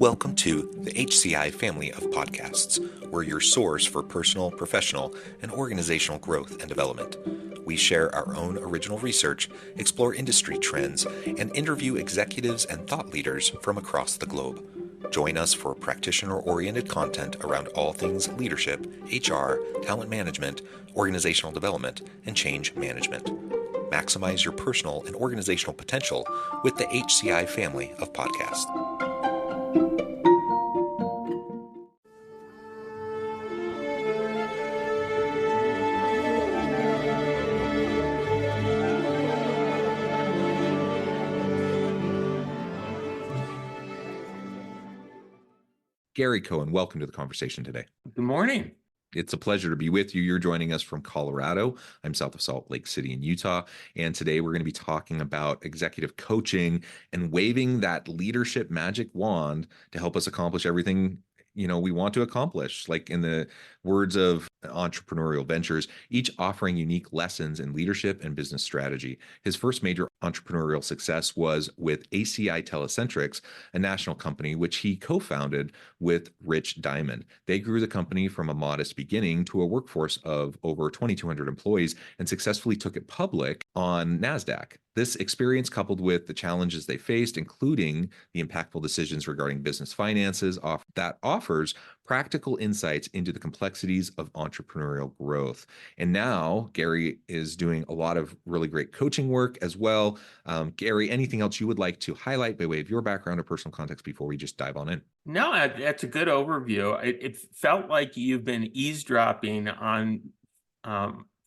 Welcome to the HCI family of podcasts. We're your source for personal, professional, and organizational growth and development. We share our own original research, explore industry trends, and interview executives and thought leaders from across the globe. Join us for practitioner-oriented content around all things leadership, HR, talent management, organizational development, and change management. Maximize your personal and organizational potential with the HCI family of podcasts. Gary Cohen, welcome to the conversation today. Good morning. It's a pleasure to be with you. You're joining us from Colorado. I'm south of Salt Lake City in Utah. And today we're going to be talking about executive coaching and waving that leadership magic wand to help us accomplish everything we want to accomplish. Like in the words of Entrepreneurial Ventures, each offering unique lessons in leadership and business strategy. His first major entrepreneurial success was with ACI Telecentrics, a national company which he co-founded with Rich Diamond. They grew the company from a modest beginning to a workforce of over 2,200 employees and successfully took it public on NASDAQ. This experience, coupled with the challenges they faced, including the impactful decisions regarding business finances, offers practical insights into the complexities of entrepreneurial growth. And now Gary is doing a lot of really great coaching work as well. Gary, anything else you would like to highlight by way of your background or personal context before we just dive on in? No, that's a good overview. It felt like you've been eavesdropping on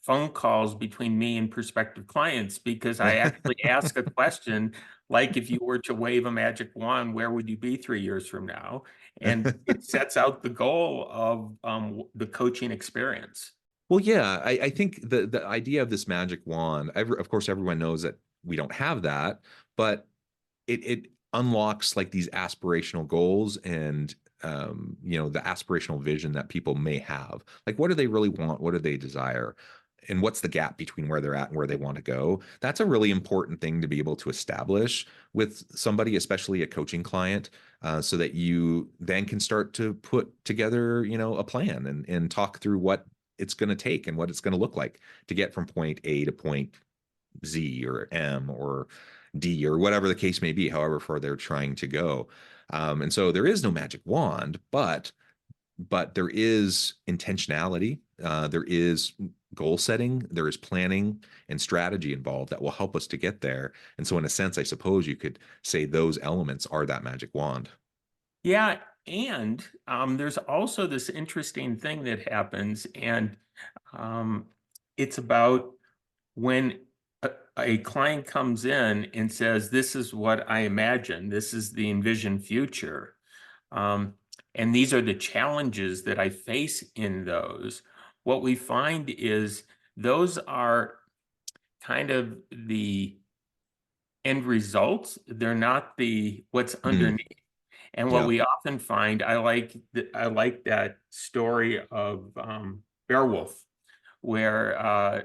phone calls between me and prospective clients, because I actually ask a question like, if you were to wave a magic wand, where would you be 3 years from now? And it sets out the goal of the coaching experience. Well, yeah, I think the idea of this magic wand, of course, everyone knows that we don't have that, but it unlocks like these aspirational goals and the aspirational vision that people may have. Like, what do they really want? What do they desire? And what's the gap between where they're at and where they want to go? That's a really important thing to be able to establish with somebody, especially a coaching client, so that you then can start to put together, a plan and talk through what it's going to take and what it's going to look like to get from point A to point Z or M or D or whatever the case may be, however far they're trying to go. And so there is no magic wand, but there is intentionality. There is goal setting, there is planning and strategy involved that will help us to get there. And so in a sense, I suppose you could say those elements are that magic wand. Yeah. And there's also this interesting thing that happens, and it's about when a client comes in and says, this is what I imagine, this is the envisioned future. And these are the challenges that I face in those. What we find is those are kind of the end results. They're not what's underneath. And what we often find, I like that story of Beowulf, where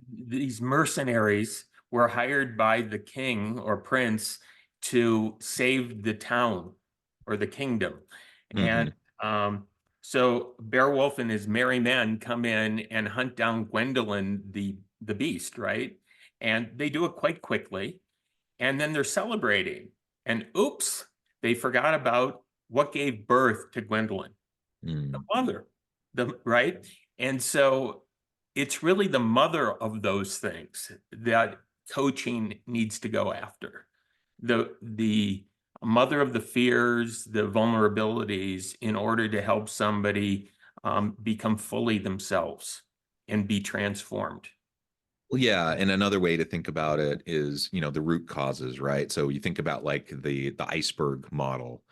these mercenaries were hired by the king or prince to save the town or the kingdom. And so Beowulf and his merry men come in and hunt down Gwendolyn, the beast, right? And they do it quite quickly. And then they're celebrating. And oops, they forgot about what gave birth to Gwendolyn, the mother, right? And so it's really the mother of those things that coaching needs to go after. The mother of the fears, the vulnerabilities, in order to help somebody become fully themselves and be transformed. Well, yeah. And another way to think about it is, the root causes, right? So you think about like the iceberg model.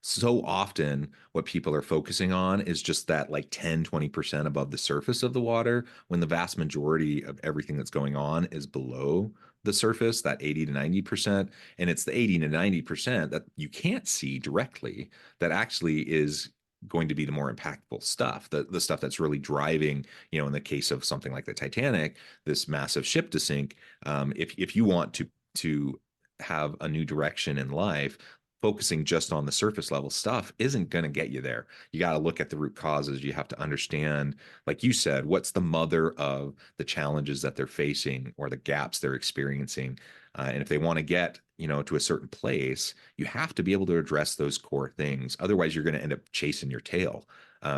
So often what people are focusing on is just that like 10-20% above the surface of the water, when the vast majority of everything that's going on is below the surface, that 80 to 90%. And it's the 80 to 90% that you can't see directly that actually is going to be the more impactful stuff, the stuff that's really driving, in the case of something like the Titanic, this massive ship to sink. If you want to have a new direction in life, focusing just on the surface level stuff isn't going to get you there. You got to look at the root causes. You have to understand, like you said, what's the mother of the challenges that they're facing or the gaps they're experiencing. And if they want to get, to a certain place, you have to be able to address those core things. Otherwise, you're going to end up chasing your tail,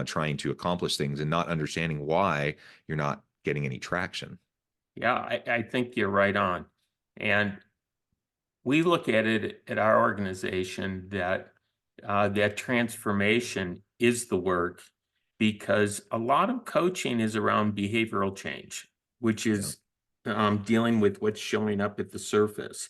trying to accomplish things and not understanding why you're not getting any traction. Yeah, I think you're right on. And we look at it at our organization that that transformation is the work, because a lot of coaching is around behavioral change, which Yeah. is dealing with what's showing up at the surface.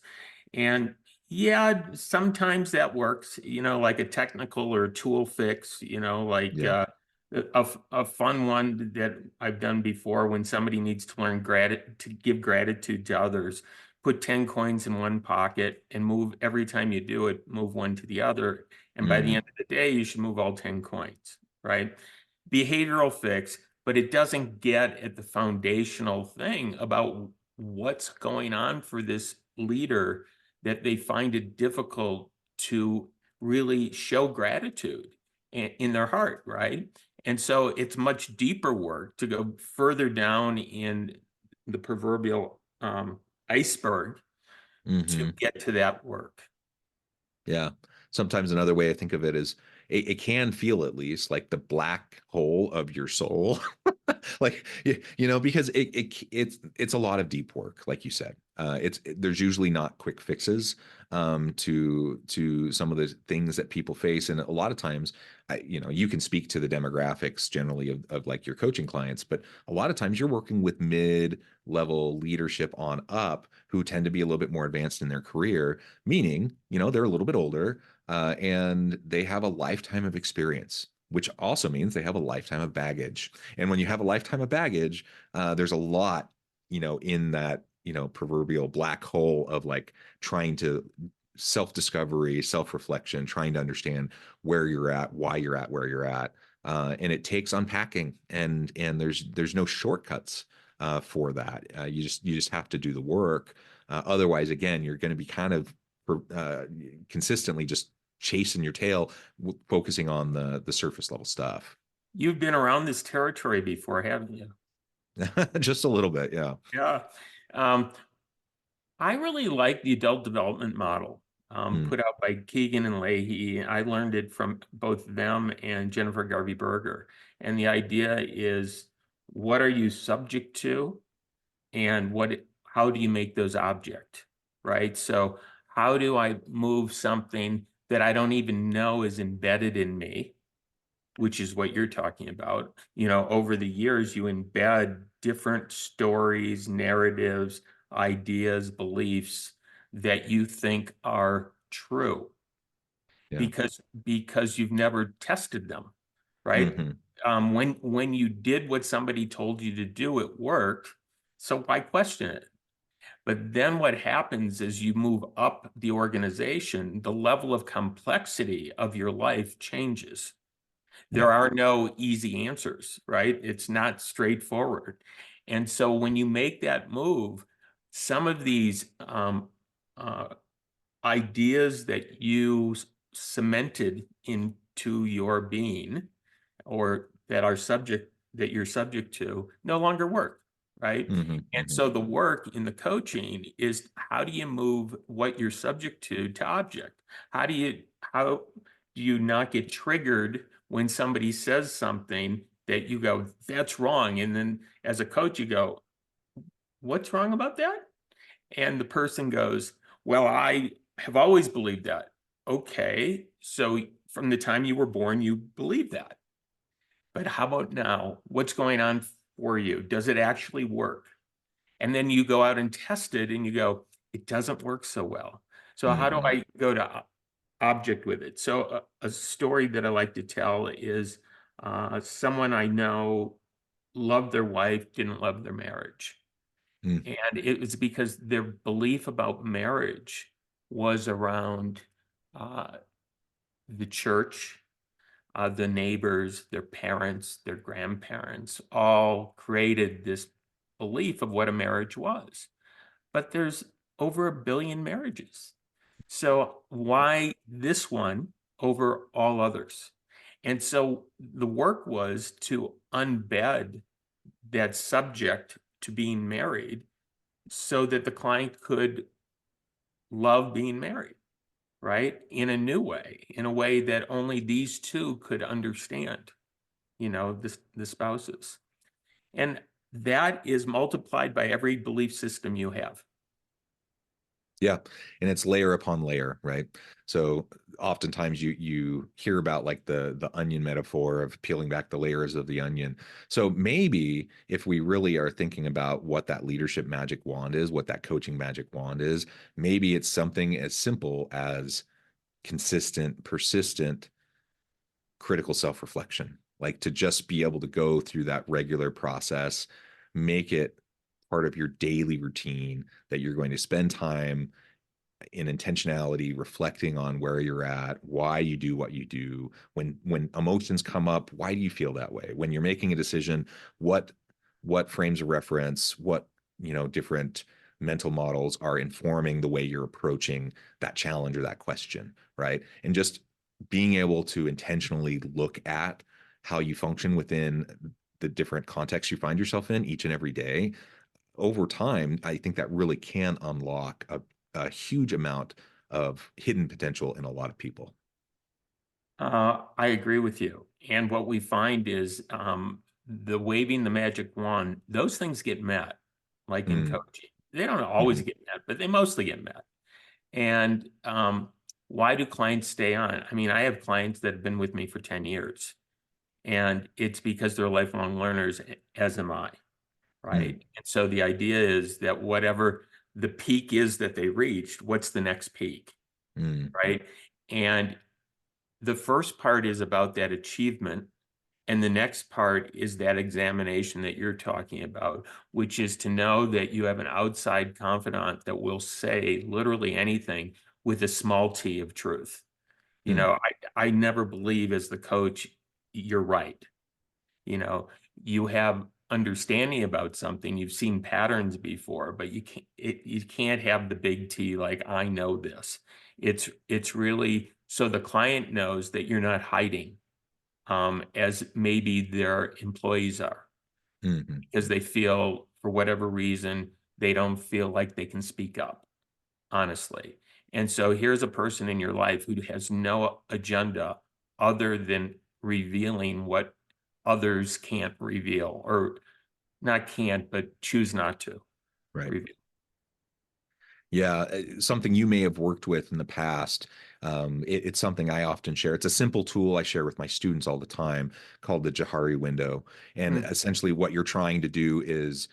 And yeah, sometimes that works, like a technical or a tool fix, like Yeah. a fun one that I've done before when somebody needs to learn to give gratitude to others. Put 10 coins in one pocket and move every time you do it, move one to the other. And by the Hmm. end of the day, you should move all 10 coins, right? Behavioral fix, but it doesn't get at the foundational thing about what's going on for this leader, that they find it difficult to really show gratitude in their heart, right? And so it's much deeper work to go further down in the proverbial iceberg to Hmm. get to that work. Yeah. Sometimes another way I think of it is it can feel at least like the black hole of your soul. Like because it's a lot of deep work, like you said. There's usually not quick fixes to some of the things that people face, and a lot of times, you can speak to the demographics generally of like your coaching clients, but a lot of times you're working with mid-level leadership on up who tend to be a little bit more advanced in their career, meaning they're a little bit older, and they have a lifetime of experience, which also means they have a lifetime of baggage. And when you have a lifetime of baggage, there's a lot, in that, proverbial black hole of like trying to self-discovery, self-reflection, trying to understand where you're at, why you're at where you're at. And it takes unpacking, and there's no shortcuts for that. You just have to do the work. Otherwise, again, you're going to be kind of uh, consistently just chasing your tail, focusing on the surface level stuff. You've been around this territory before, haven't you? Just a little bit, yeah. Yeah. Um, I really like the adult development model Mm, put out by Keegan and Leahy. I learned it from both them and Jennifer Garvey Berger. And the idea is, what are you subject to, and how do you make those object, right? So how do I move something that I don't even know is embedded in me, which is what you're talking about. Over the years, you embed different stories, narratives, ideas, beliefs that you think are true, yeah. because you've never tested them, right? Hmm. When you did what somebody told you to do, it worked. So why question it? But then what happens is you move up the organization, the level of complexity of your life changes. Yeah. There are no easy answers, right? It's not straightforward. And so when you make that move, some of these uh, ideas that you cemented into your being, or that you're subject to, no longer work, right? Hmm. And Hmm. so the work in the coaching is, how do you move what you're subject to object? How do you not get triggered when somebody says something that you go, that's wrong? And then as a coach, you go, what's wrong about that? And the person goes, well, I have always believed that. Okay, so from the time you were born, you believe that. But how about now? What's going on for you? Does it actually work? And then you go out and test it and you go, it doesn't work so well. So how do Hmm. I go to object with it? So a story that I like to tell is someone I know loved their wife, didn't love their marriage. Mm, And it was because their belief about marriage was around uh, the church, the neighbors, their parents, their grandparents, all created this belief of what a marriage was. But there's over 1 billion marriages. So why this one over all others? And so the work was to unbed that subject to being married so that the client could love being married, right? In a new way, in a way that only these two could understand, the spouses. And that is multiplied by every belief system you have. Yeah, and it's layer upon layer, right? So oftentimes you hear about like the onion metaphor of peeling back the layers of the onion. So maybe if we really are thinking about what that leadership magic wand is, what that coaching magic wand is, maybe it's something as simple as consistent, persistent, critical self-reflection, like to just be able to go through that regular process, make it part of your daily routine that you're going to spend time in intentionality reflecting on where you're at, why you do what you do. When emotions come up, why do you feel that way? When you're making a decision, what frames of reference, what different mental models are informing the way you're approaching that challenge or that question, right? And just being able to intentionally look at how you function within the different contexts you find yourself in each and every day over time, I think that really can unlock a huge amount of hidden potential in a lot of people. I agree with you. And what we find is the waving the magic wand, those things get met, like in Mm, coaching. They don't always mhm, get met, but they mostly get met. And why do clients stay on? I mean, I have clients that have been with me for 10 years, and it's because they're lifelong learners, as am I, right? mm, And so the idea is that whatever the peak is that they reached, what's the next peak, mm, right? And the first part is about that achievement. And the next part is that examination that you're talking about, which is to know that you have an outside confidant that will say literally anything with a small t of truth. mm, I never believe as the coach, you're right. You have understanding about something, you've seen patterns before, but you can't have the big T like I know this. It's really so the client knows that you're not hiding as maybe their employees are mhm. because they feel for whatever reason they don't feel like they can speak up honestly. And so here's a person in your life who has no agenda other than revealing what others can't reveal, or not can't, but choose not to Right. reveal. Yeah, something you may have worked with in the past. It's something I often share. It's a simple tool I share with my students all the time called the Johari window. And Mm. essentially, what you're trying to do is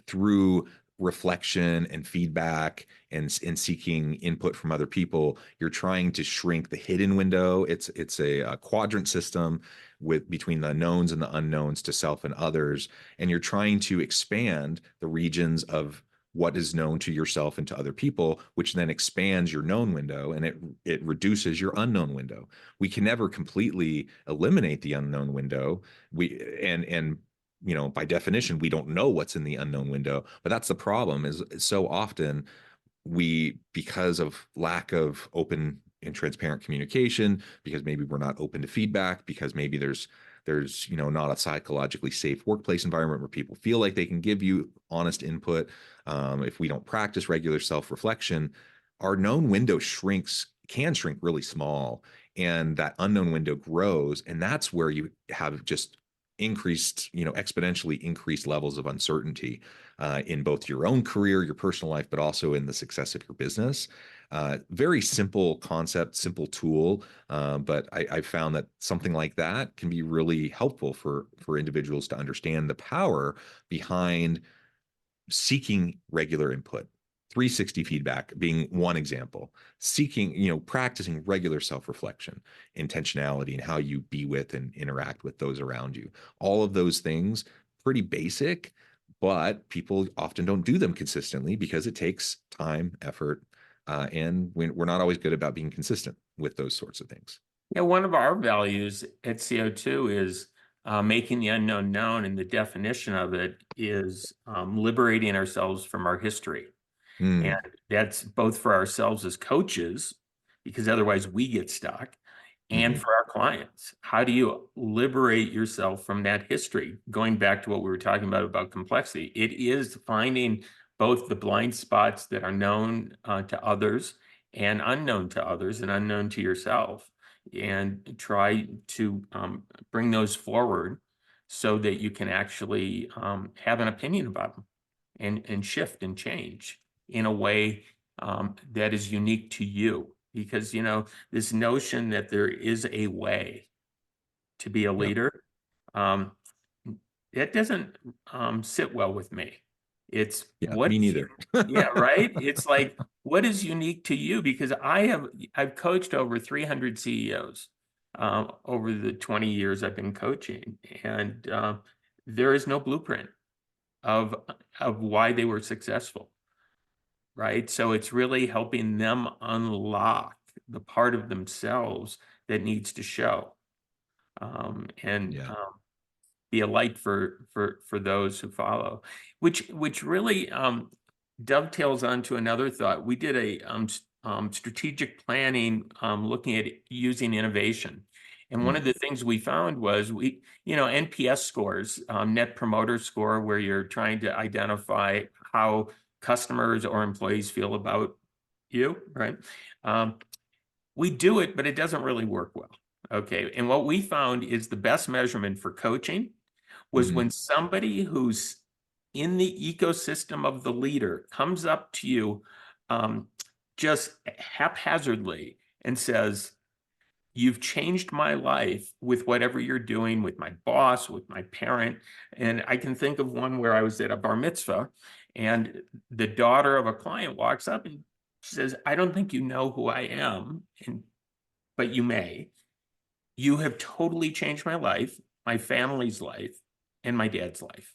through reflection and feedback and seeking input from other people, you're trying to shrink the hidden window. It's a quadrant system with between the knowns and the unknowns to self and others, and you're trying to expand the regions of what is known to yourself and to other people, which then expands your known window and it reduces your unknown window. We can never completely eliminate the unknown window. And by definition, we don't know what's in the unknown window. But that's the problem is so often because of lack of open and transparent communication, because maybe we're not open to feedback, because maybe there's not a psychologically safe workplace environment where people feel like they can give you honest input. If we don't practice regular self-reflection, our known window can shrink really small, and that unknown window grows, and that's where you have just exponentially increased levels of uncertainty in both your own career, your personal life, but also in the success of your business. Very simple concept, simple tool, but I found that something like that can be really helpful for individuals to understand the power behind seeking regular input. 360 feedback being one example, seeking, practicing regular self-reflection, intentionality, and how you be with and interact with those around you. All of those things, pretty basic, but people often don't do them consistently because it takes time, effort, and we're not always good about being consistent with those sorts of things. Yeah, one of our values at CO2 is making the unknown known, and the definition of it is liberating ourselves from our history. Mm. And that's both for ourselves as coaches, because otherwise we get stuck, and Hmm. for our clients. How do you liberate yourself from that history? Going back to what we were talking about complexity, it is finding both the blind spots that are known to others and unknown to others and unknown to yourself, and try to bring those forward so that you can actually have an opinion about them and shift and change in a way that is unique to you. Because, this notion that there is a way to be a Yeah. leader, um, that doesn't sit well with me. It's Yeah. what, Me neither. yeah, right. It's like, what is unique to you? Because I've coached over 300 CEOs over the 20 years I've been coaching, and there is no blueprint of why they were successful, right? So it's really helping them unlock the part of themselves that needs to show, and Yeah. be a light for those who follow, which really dovetails onto another thought. We did a strategic planning looking at using innovation. And one Mm. of the things we found was NPS scores, net promoter score, where you're trying to identify how customers or employees feel about you, right? Um, we do it, but it doesn't really work well. Okay. And what we found is the best measurement for coaching was Hmm. when somebody who's in the ecosystem of the leader comes up to you um, just haphazardly and says, "You've changed my life with whatever you're doing with my boss, with my parent." And I can think of one where I was at a bar mitzvah, and the daughter of a client walks up and says, "I don't think you know who I am, but you may. You have totally changed my life, my family's life, and my dad's life.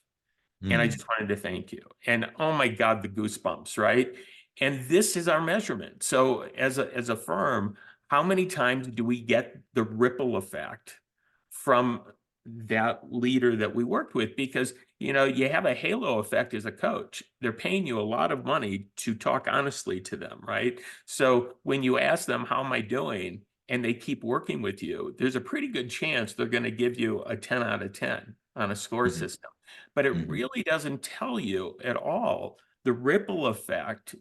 And I Mm. just wanted to thank you." And oh my God, the goosebumps, right? And this is our measurement. So as a firm, how many times do we get the ripple effect from that leader that we worked with? Because you have a halo effect as a coach. They're paying you a lot of money to talk honestly to them, right? So when you ask them, "How am I doing?" and they keep working with you, there's a pretty good chance they're going to give you a 10 out of 10 on a score Hmm. system. But it Hmm. really doesn't tell you at all the ripple effect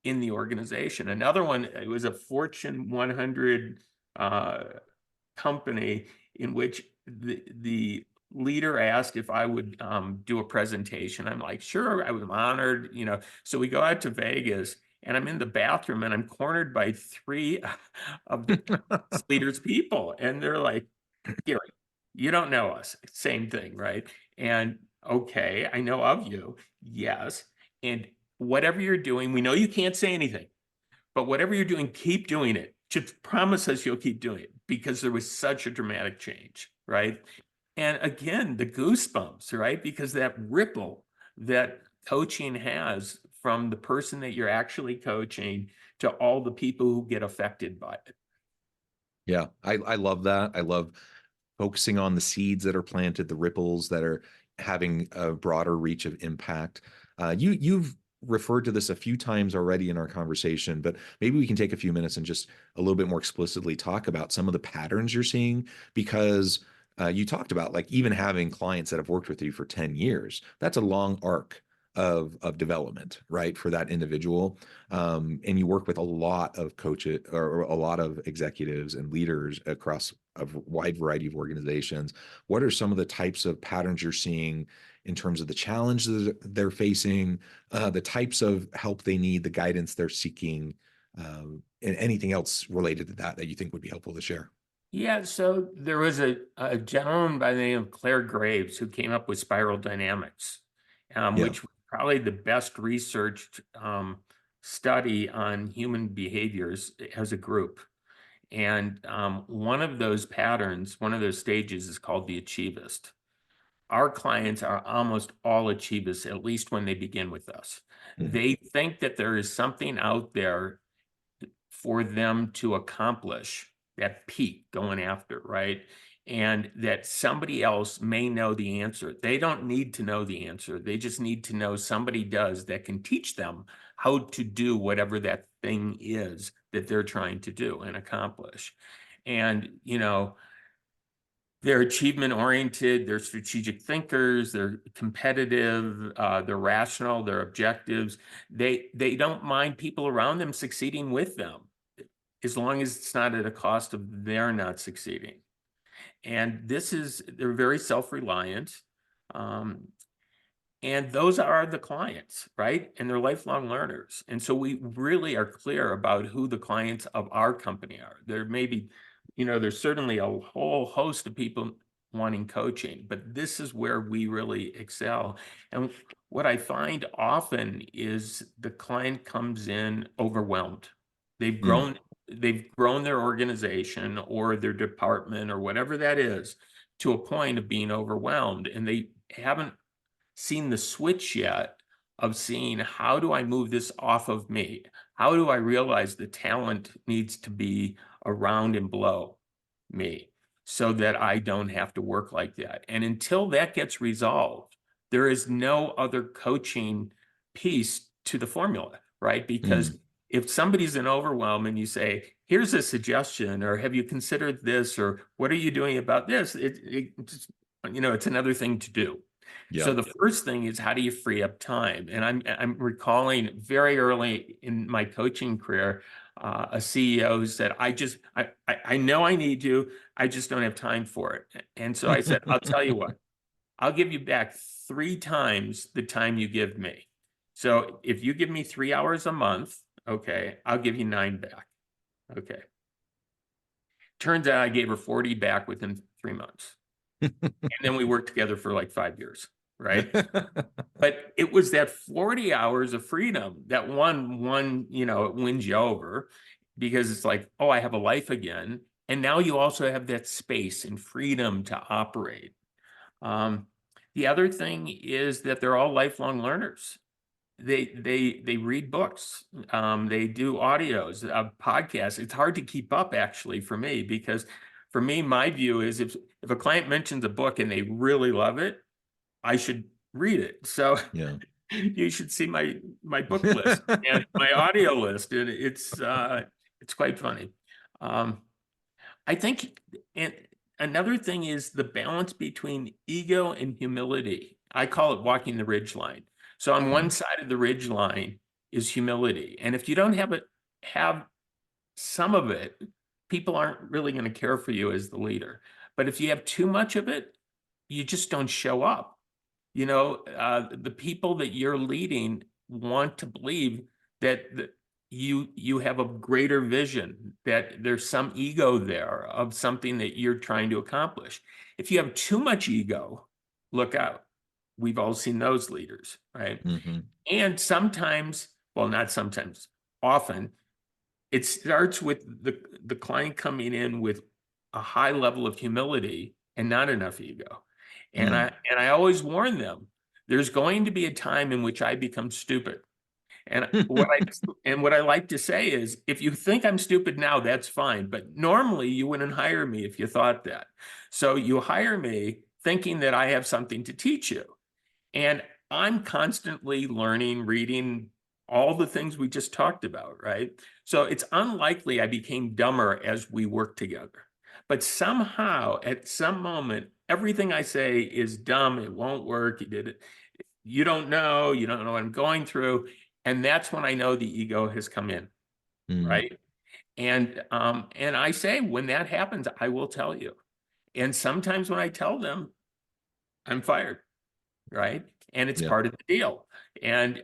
in the organization. Another one, it was a Fortune 100 uh, company in which the leader asked if I would do a presentation. I'm like, "Sure," I was honored, So we go out to Vegas, and I'm in the bathroom, and I'm cornered by three of the leader's people, and they're like, "Gary, you don't know us." Same thing, right? And okay, I know of you. Yes. And whatever you're doing, we know you can't say anything, but whatever you're doing, keep doing it. Just promise us you'll keep doing it, because there was such a dramatic change, right? And again, the goosebumps, right? Because that ripple that coaching has from the person that you're actually coaching to all the people who get affected by it. Yeah. I love that. I love focusing on the seeds that are planted, the ripples that are having a broader reach of impact. You've referred to this a few times already in our conversation, but maybe we can take a few minutes and just a little bit more explicitly talk about some of the patterns you're seeing, because you talked about like even having clients that have worked with you for 10 years. That's a long arc of development, right, for that individual. And you work with a lot of coaches or a lot of executives and leaders across a wide variety of organizations. What are some of the types of patterns you're seeing in terms of the challenges they're facing, the types of help they need, the guidance they're seeking, and anything else related to that that you think would be helpful to share? Yeah, so there was a gentleman by the name of Claire Graves who came up with spiral dynamics, Yeah. which was probably the best researched study on human behaviors as a group. And one of those patterns, one of those stages is called the achievist. Our clients are almost all achievists, at least when they begin with us. Mhm. They think that there is something out there for them to accomplish, that peak going after, right? and that somebody else may know the answer. They don't need to know the answer. They just need to know somebody does that can teach them how to do whatever that thing is that they're trying to do and accomplish. And, they're achievement oriented, they're strategic thinkers, they're competitive, they're rational, they're objectives. They don't mind people around them succeeding with them, as long as it's not at a cost of their not succeeding. And they're very self-reliant. And those are the clients, right? And they're lifelong learners. And so we really are clear about who the clients of our company are. There may be, there's certainly a whole host of people wanting coaching, but this is where we really excel. And what I find often is the client comes in overwhelmed. They've grown their organization or their department or whatever that is to a point of being overwhelmed, and they haven't seen the switch yet of seeing, how do I move this off of me? How do I realize the talent needs to be around and below me so that I don't have to work like that? And until that gets resolved, there is no other coaching piece to the formula, right? Because if somebody's in overwhelm and you say, here's a suggestion, or have you considered this, or what are you doing about this? It's another thing to do. Yeah. So the first thing is, how do you free up time? And I'm recalling very early in my coaching career, a CEO who said, I know I need you, I just don't have time for it. And so I said, I'll tell you what, I'll give you back 3 times the time you give me. So if you give me 3 hours a month, okay, I'll give you 9 back. Okay. Turns out I gave her 40 back within 3 months. And then we worked together for like 5 years, right? But it was that 40 hours of freedom that it wins you over, because it's like, oh, I have a life again. And now you also have that space and freedom to operate. The other thing is that they're all lifelong learners. They read books, they do audios, podcasts. It's hard to keep up, actually, for me, because for me, my view is, if a client mentions a book and they really love it, I should read it. So Yeah. you should see my book list and my audio list. And it's quite funny. I think, and another thing is the balance between ego and humility. I call it walking the ridge line. So on one side of the ridge line is humility. And if you don't have some of it, people aren't really going to care for you as the leader. But if you have too much of it, you just don't show up. The people that you're leading want to believe that you have a greater vision, that there's some ego there of something that you're trying to accomplish. If you have too much ego, look out. We've all seen those leaders, right? And sometimes, well, not sometimes, often, it starts with the client coming in with a high level of humility and not enough ego. And I always warn them, there's going to be a time in which I become stupid. And what I like to say is, if you think I'm stupid now, that's fine. But normally you wouldn't hire me if you thought that. So you hire me thinking that I have something to teach you. And I'm constantly learning, reading, all the things we just talked about, right? So it's unlikely I became dumber as we worked together. But somehow, at some moment, everything I say is dumb. It won't work. You did it. You don't know what I'm going through. And that's when I know the ego has come in, right? And I say, when that happens, I will tell you. And sometimes when I tell them, I'm fired, right? And it's part of the deal. And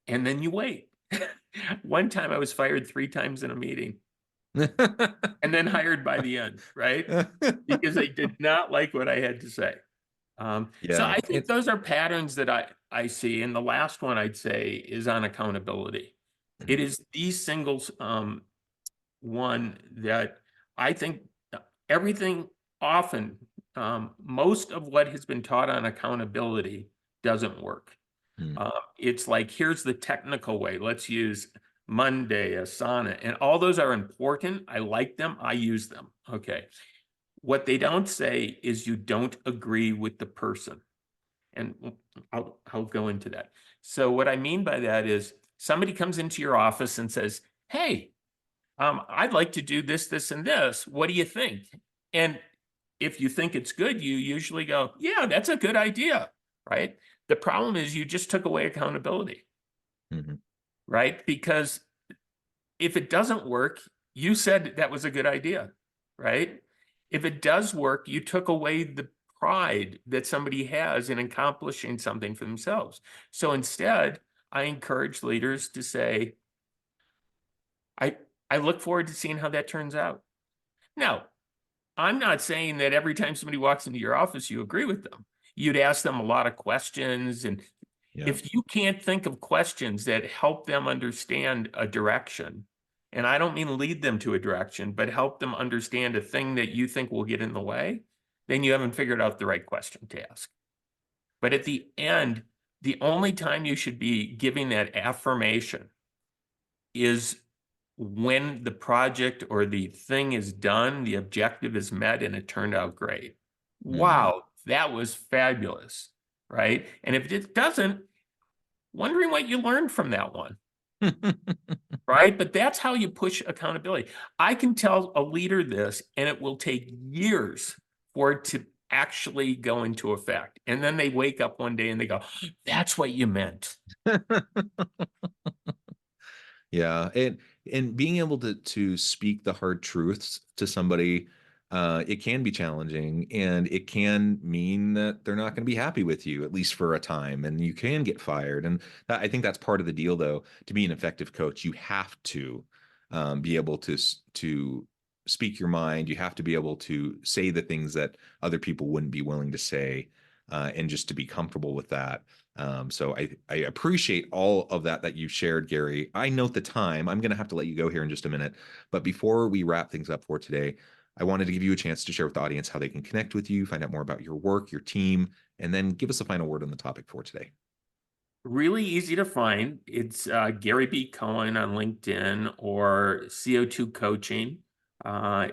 then you wait. One time I was fired 3 times in a meeting and then hired by the end, right? Because they did not like what I had to say. So I think those are patterns that I see. And the last one I'd say is on accountability. It is the single one that I think everything often, most of what has been taught on accountability doesn't work. It's like, here's the technical way. Let's use Monday, Asana, and all those are important. I like them. I use them. Okay. What they don't say is you don't agree with the person. And I'll go into that. So what I mean by that is somebody comes into your office and says, hey, I'd like to do this, this, and this. What do you think? And if you think it's good, you usually go, yeah, that's a good idea, right? The problem is you just took away accountability, right? Because if it doesn't work, you said that was a good idea, right? If it does work, you took away the pride that somebody has in accomplishing something for themselves. So instead, I encourage leaders to say, I look forward to seeing how that turns out. Now, I'm not saying that every time somebody walks into your office, you agree with them. You'd ask them a lot of questions. And if you can't think of questions that help them understand a direction, and I don't mean lead them to a direction, but help them understand a thing that you think will get in the way, then you haven't figured out the right question to ask. But at the end, the only time you should be giving that affirmation is when the project or the thing is done, the objective is met, and it turned out great. Wow, that was fabulous, right? And if it doesn't, wondering what you learned from that one. Right? But that's how you push accountability. I can tell a leader this, and it will take years for it to actually go into effect. And then they wake up one day and they go, that's what you meant. Yeah. And being able to speak the hard truths to somebody, it can be challenging, and it can mean that they're not going to be happy with you, at least for a time, and you can get fired. And I think that's part of the deal, though. To be an effective coach, you have to be able to speak your mind. You have to be able to say the things that other people wouldn't be willing to say, and just to be comfortable with that. So I appreciate all of that you've shared, Gary. I note the time. I'm going to have to let you go here in just a minute. But before we wrap things up for today, I wanted to give you a chance to share with the audience how they can connect with you, find out more about your work, your team, and then give us a final word on the topic for today. Really easy to find. It's Gary B. Cohen on LinkedIn, or CO2 Coaching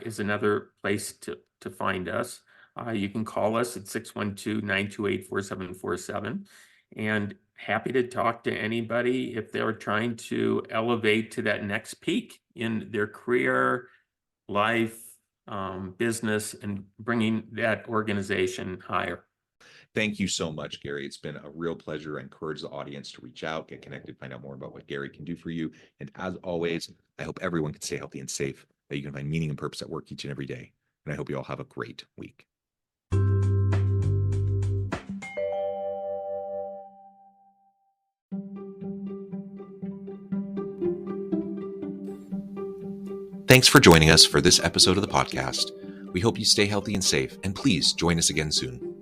is another place to find us. You can call us at 612-928-4747. And happy to talk to anybody if they're trying to elevate to that next peak in their career, life, business, and bringing that organization higher. Thank you so much, Gary. It's been a real pleasure. I encourage the audience to reach out, get connected, find out more about what Gary can do for you. And as always, I hope everyone can stay healthy and safe, that you can find meaning and purpose at work each and every day. And I hope you all have a great week. Thanks for joining us for this episode of the podcast. We hope you stay healthy and safe, and please join us again soon.